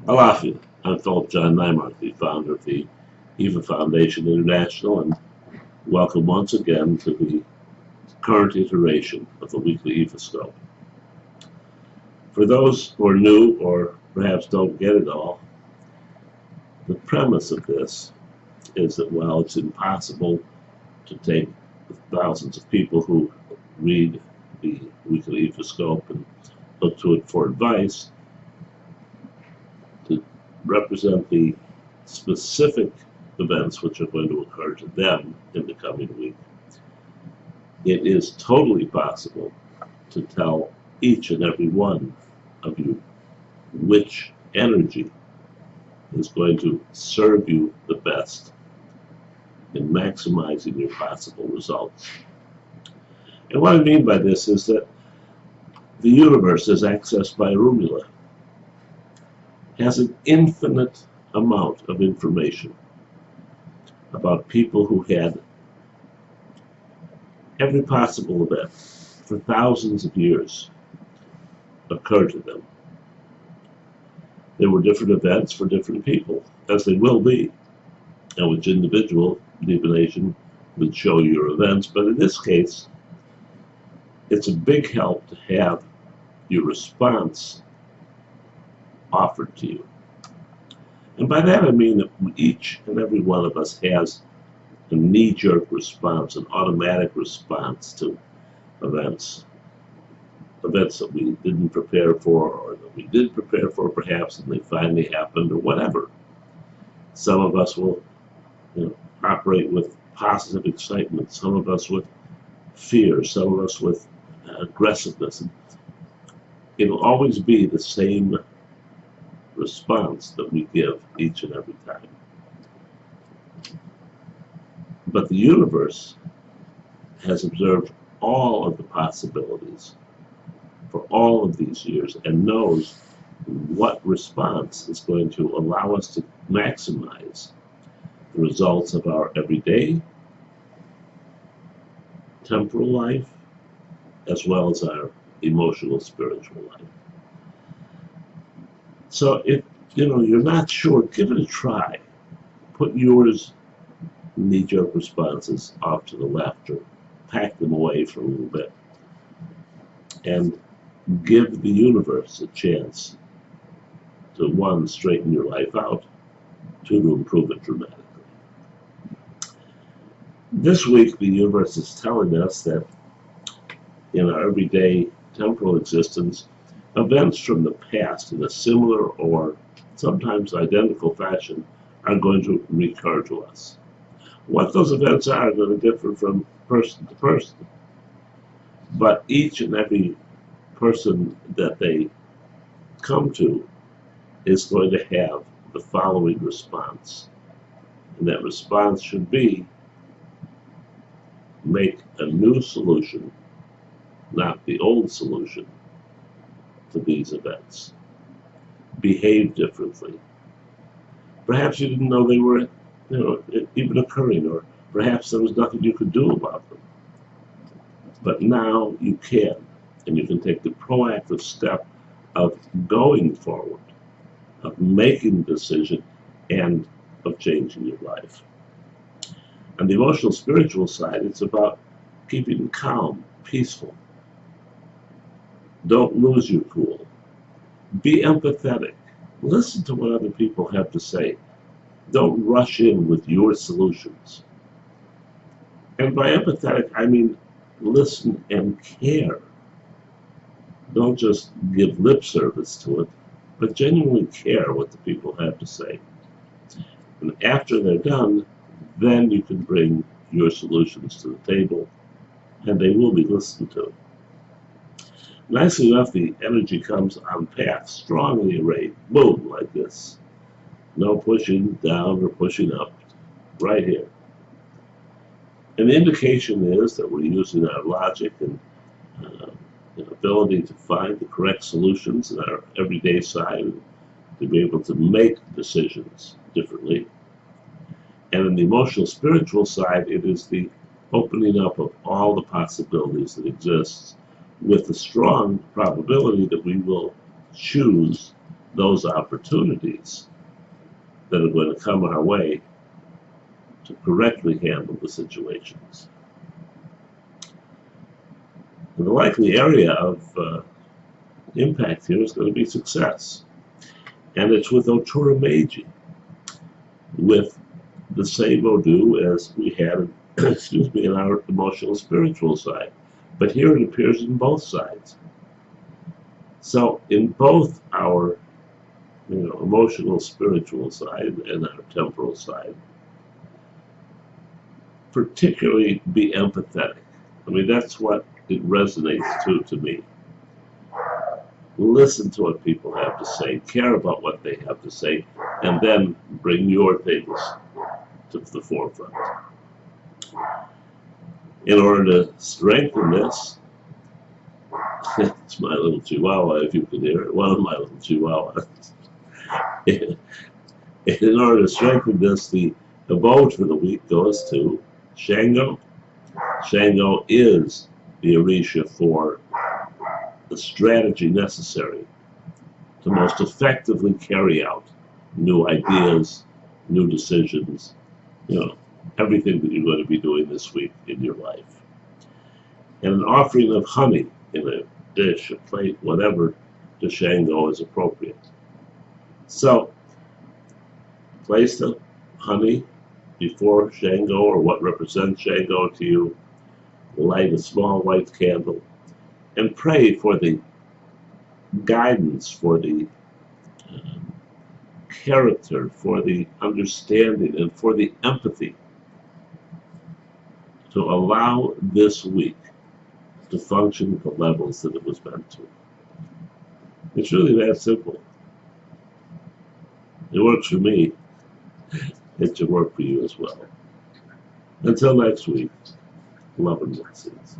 Aloha, I'm Philip Neimark, the founder of the Iyanifa Foundation International, and welcome once again to the current iteration of the Weekly Ifascope. For those who are new or perhaps don't get it all, the premise of this is that while it's impossible to take thousands of people who read the Weekly Ifascope and look to it for advice, to represent the specific events which are going to occur to them in the coming week, it is totally possible to tell each and every one of you which energy is going to serve you the best in maximizing your possible results. And what I mean by this is that the universe, as accessed by Rumula, has an infinite amount of information about people who had every possible event for thousands of years occur to them. There were different events for different people, as they will be, and which individual divination would show your events, but in this case, it's a big help to have your response offered to you. And by that I mean that each and every one of us has a knee-jerk response, an automatic response to events that we didn't prepare for, or that we did prepare for perhaps, and they finally happened, or whatever. Some of us will operate with positive excitement, some of us with fear, some of us with aggressiveness. It'll always be the same response that we give each and every time. But the universe has observed all of the possibilities for all of these years and knows what response is going to allow us to maximize the results of our everyday temporal life as well as our emotional spiritual life. So if you're not sure, give it a try. Put yours knee-jerk responses off to the left, or pack them away for a little bit, and give the universe a chance to, one, straighten your life out, two, to improve it dramatically. This week, the universe is telling us that in our everyday temporal existence, events from the past in a similar or sometimes identical fashion are going to recur to us. What those events are going to differ from person to person, but each and every person that they come to is going to have the following response, and that response should be: make a new solution, not the old solution, to these events. Behave differently. Perhaps you didn't know they were even occurring, or perhaps there was nothing you could do about them. But now you can, and you can take the proactive step of going forward, of making a decision, and of changing your life. On the emotional spiritual side, it's about keeping calm, peaceful. Don't lose your cool. Be empathetic. Listen to what other people have to say. Don't rush in with your solutions. And by empathetic, I mean listen and care. Don't just give lip service to it, but genuinely care what the people have to say. And after they're done, then you can bring your solutions to the table, and they will be listened to. Nicely enough, the energy comes on path, strongly arrayed, boom, like this. No pushing down or pushing up, right here. And the indication is that we're using our logic and ability to find the correct solutions in our everyday side to be able to make decisions differently. And in the emotional spiritual side, it is the opening up of all the possibilities that exist, with the strong probability that we will choose those opportunities that are going to come our way to correctly handle the situations. And the likely area of impact here is going to be success. And it's with Otura Meiji, with the same Odu as we had, excuse me, in our emotional spiritual side. But here it appears in both sides. So in both our emotional spiritual side and our temporal side, particularly be empathetic. I mean, that's what it resonates to me. Listen to what people have to say, care about what they have to say, and then bring your things to the forefront. In order to strengthen this, it's my little chihuahua, if you can hear it, one of my little chihuahuas. In order to strengthen this, the abode for the week goes to Shango. Shango is the Orisha for the strategy necessary to most effectively carry out new ideas, new decisions, everything that you're going to be doing this week in your life. And an offering of honey in a dish, a plate, whatever, to Shango is appropriate. So, place the honey before Shango, or what represents Shango to you, light a small white candle, and pray for the guidance, for the character, for the understanding, and for the empathy to allow this week to function at the levels that it was meant to. It's really that simple. It works for me. It should work for you as well. Until next week, love and blessings.